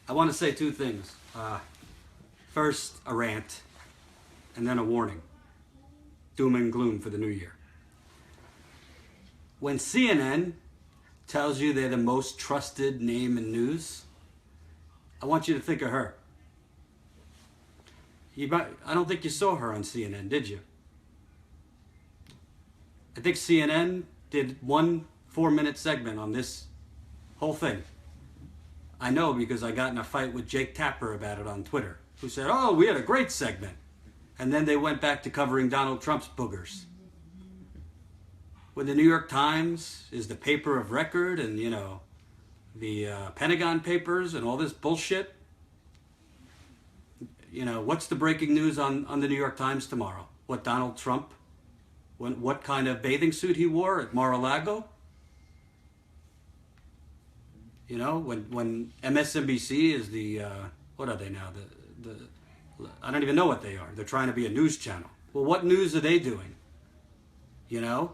I want to say two things. First, a rant, and then a warning. Doom and gloom for the new year. When CNN tells you they're the most trusted name in news, I want you to think of her. I don't think you saw her on CNN, did you? I think CNN did one 4-minute segment on this whole thing. I know because I got in a fight with Jake Tapper about it on Twitter, who said, oh, we had a great segment. And then they went back to covering Donald Trump's boogers. When the New York Times is the paper of record and, you know, the Pentagon Papers and all this bullshit, you know, what's the breaking news on the New York Times tomorrow? What Donald Trump, what kind of bathing suit he wore at Mar-a-Lago? You know, when MSNBC is the, what are they now? I don't even know what they are. They're trying to be a news channel. Well, what news are they doing? You know?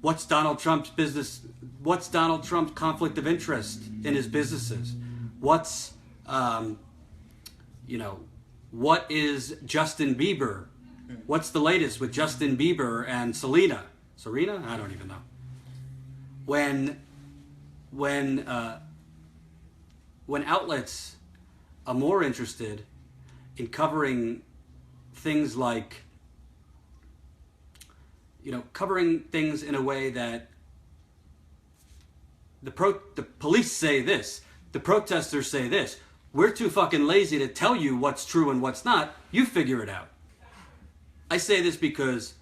What's Donald Trump's business? What's Donald Trump's conflict of interest in his businesses? What's, you know, what is Justin Bieber? What's the latest with Justin Bieber and Selena? Serena? I don't even know. When outlets are more interested in covering things like, you know, covering things in a way that the police say this, the protesters say this. We're too fucking lazy to tell you what's true and what's not. You figure it out. I say this because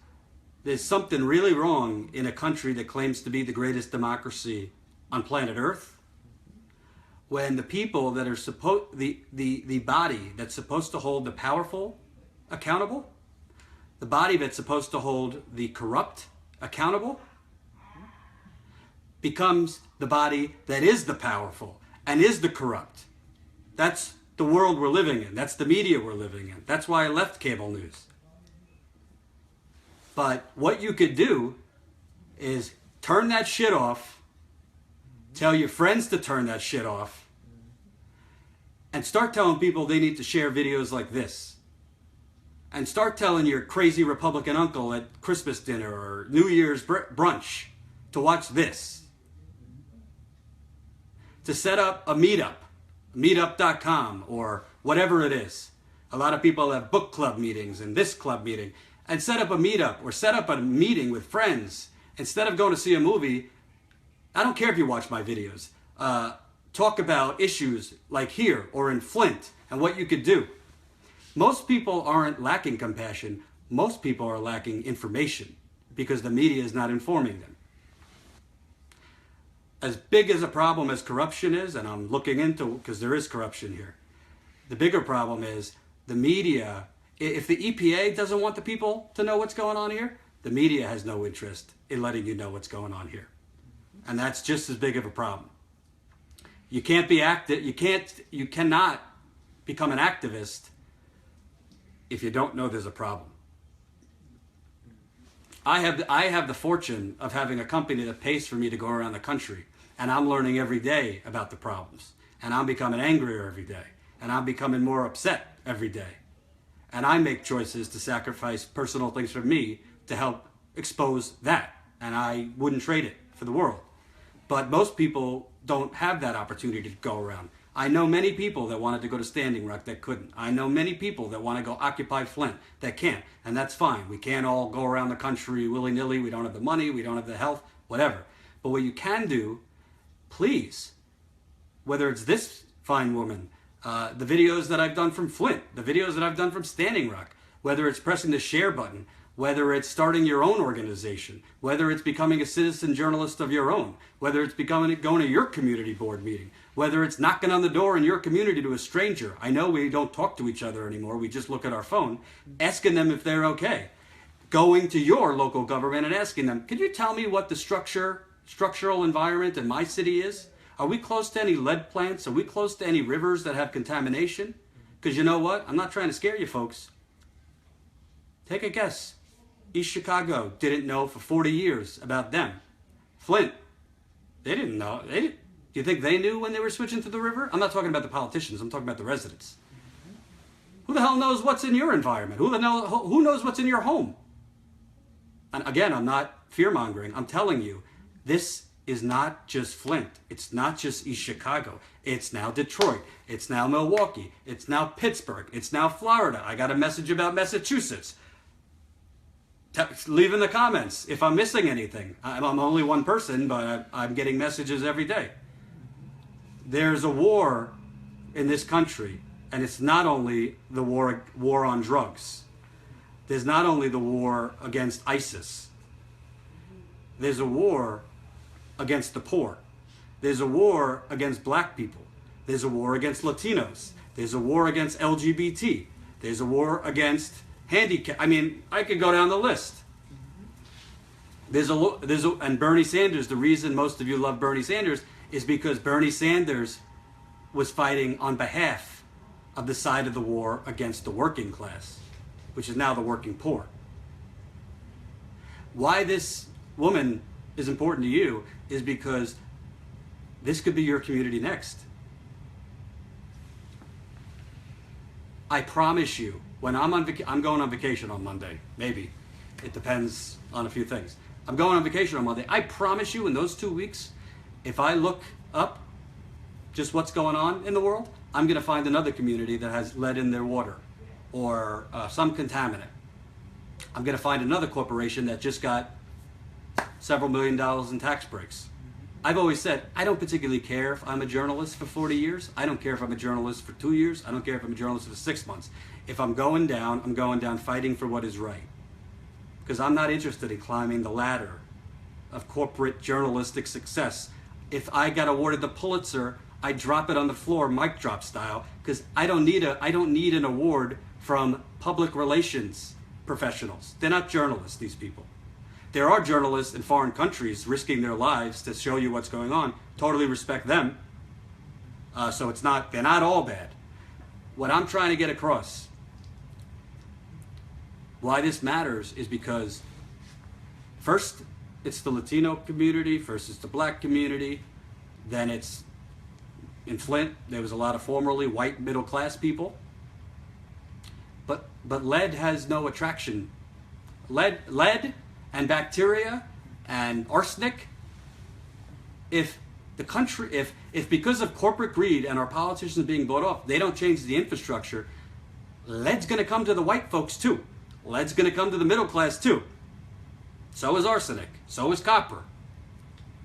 there's something really wrong in a country that claims to be the greatest democracy on planet Earth, when the people that are the body that's supposed to hold the powerful accountable, the body that's supposed to hold the corrupt accountable, becomes the body that is the powerful and is the corrupt. That's the world we're living in. That's the media we're living in. That's why I left cable news. But what you could do is turn that shit off, tell your friends to turn that shit off, and start telling people they need to share videos like this. And start telling your crazy Republican uncle at Christmas dinner or New Year's brunch to watch this. To set up a meetup, meetup.com or whatever it is. A lot of people have book club meetings and this club meeting. And set up a meetup or set up a meeting with friends. Instead of going to see a movie, I don't care if you watch my videos. Talk about issues like here or in Flint and what you could do. Most people aren't lacking compassion. Most people are lacking information because the media is not informing them. As big as a problem as corruption is, and I'm looking into, because there is corruption here, the bigger problem is the media. If the EPA doesn't want the people to know what's going on here, the media has no interest in letting you know what's going on here. And that's just as big of a problem. You can't be you cannot become an activist if you don't know there's a problem. I have the fortune of having a company that pays for me to go around the country, and I'm learning every day about the problems, and I'm becoming angrier every day, and I'm becoming more upset every day. And I make choices to sacrifice personal things for me to help expose that, and I wouldn't trade it for the world. But most people don't have that opportunity to go around. I know many people that wanted to go to Standing Rock that couldn't. I know many people that want to go occupy Flint that can't, and that's fine. We can't all go around the country willy-nilly. We don't have the money, we don't have the health, whatever. But what you can do, please, whether it's this fine woman, the videos that I've done from Flint, the videos that I've done from Standing Rock, whether it's pressing the share button, whether it's starting your own organization, whether it's becoming a citizen journalist of your own, whether it's going to your community board meeting, whether it's knocking on the door in your community to a stranger. I know we don't talk to each other anymore. We just look at our phone, asking them if they're okay. Going to your local government and asking them, could you tell me what the structural environment in my city is? Are we close to any lead plants? Are we close to any rivers that have contamination? Because you know what? I'm not trying to scare you folks. Take a guess. East Chicago didn't know for 40 years about them. Flint, they didn't know. Do you think they knew when they were switching to the river? I'm not talking about the politicians. I'm talking about the residents. Who the hell knows what's in your environment? Who knows what's in your home? And again, I'm not fear-mongering. I'm telling you, this is not just Flint. It's not just East Chicago. It's now Detroit. It's now Milwaukee. It's now Pittsburgh. It's now Florida. I got a message about Massachusetts. Leave in the comments if I'm missing anything. I'm only one person, but I'm getting messages every day. There's a war in this country, and it's not only the war on drugs. There's not only the war against ISIS. There's a war against the poor. There's a war against black people. There's a war against Latinos. There's a war against LGBT. There's a war against handicap. I mean, I could go down the list. And Bernie Sanders, the reason most of you love Bernie Sanders is because Bernie Sanders was fighting on behalf of the side of the war against the working class, which is now the working poor. Why this woman is important to you is because this could be your community next. I promise you, when I'm going on vacation on Monday, maybe. It depends on a few things. I'm going on vacation on Monday. I promise you in those 2 weeks, if I look up just what's going on in the world, I'm going to find another community that has lead in their water or some contaminant. I'm going to find another corporation that just got several $1 million in tax breaks. I've always said, I don't particularly care if I'm a journalist for 40 years. I don't care if I'm a journalist for 2 years. I don't care if I'm a journalist for 6 months. If I'm going down fighting for what is right. Because I'm not interested in climbing the ladder of corporate journalistic success. If I got awarded the Pulitzer, I drop it on the floor, mic drop style, because I don't need an award from public relations professionals. They're not journalists, these people. There are journalists in foreign countries risking their lives to show you what's going on. Totally respect them. So they're not all bad. What I'm trying to get across, why this matters is because first it's the Latino community versus the black community. Then it's in Flint, there was a lot of formerly white middle class people. But lead has no attraction. Lead and bacteria and arsenic, if because of corporate greed and our politicians being bought off, they don't change the infrastructure, lead's going to come to the white folks too. Lead's going to come to the middle class too. So is arsenic. So is copper.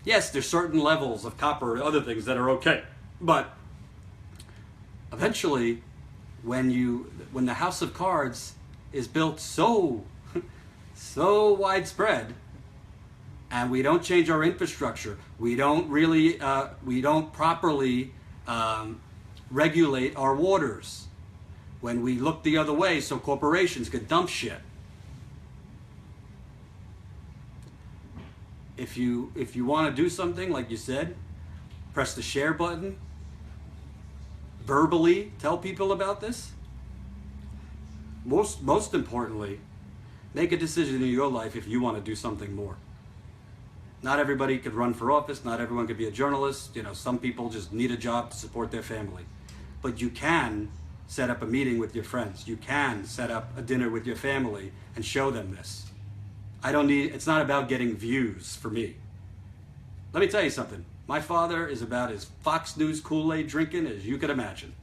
Yes, there's certain levels of copper and other things that are okay. But eventually, when the house of cards is built so widespread, and we don't change our infrastructure, we don't properly regulate our waters, when we look the other way so corporations could dump shit. If you want to do something, like you said, press the share button, verbally tell people about this. Most importantly, make a decision in your life if you want to do something more. Not everybody could run for office. Not everyone could be a journalist. Some people just need a job to support their family. But you can set up a meeting with your friends. You can set up a dinner with your family and show them this. It's not about getting views for me. Let me tell you something. My father is about as Fox News Kool-Aid drinking as you could imagine.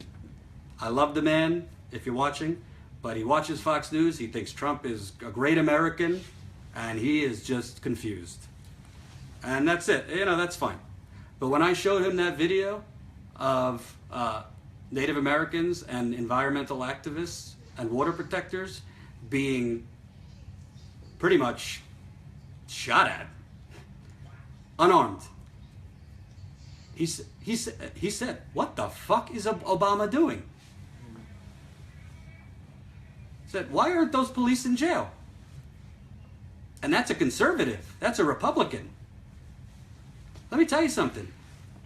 I love the man, if you're watching, but he watches Fox News. He thinks Trump is a great American, and he is just confused. And that's it. That's fine. But when I showed him that video of Native Americans and environmental activists and water protectors being pretty much shot at, unarmed, he said, "What the fuck is Obama doing?" He said, "Why aren't those police in jail?" And that's a conservative. That's a Republican. Let me tell you something.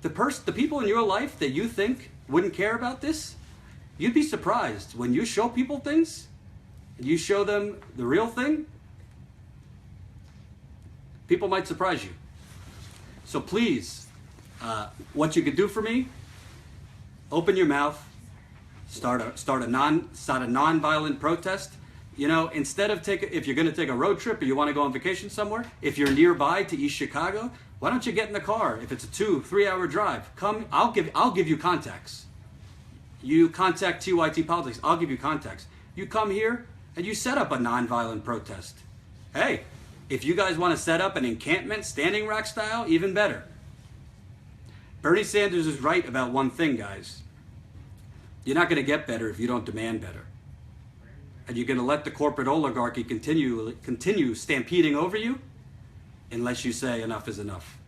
The people in your life that you think wouldn't care about this, you'd be surprised when you show people things, you show them the real thing, people might surprise you. So please, What you could do for me, open your mouth, start a non-violent protest. You know, instead of if you're going to take a road trip or you want to go on vacation somewhere, if you're nearby to East Chicago, why don't you get in the car? If it's a 2-3 hour drive, come. I'll give you contacts. You contact TYT Politics. I'll give you contacts. You come here and you set up a non-violent protest. Hey, if you guys want to set up an encampment, standing rock style, even better. Bernie Sanders is right about one thing, guys. You're not going to get better if you don't demand better. And you're going to let the corporate oligarchy continue stampeding over you unless you say enough is enough.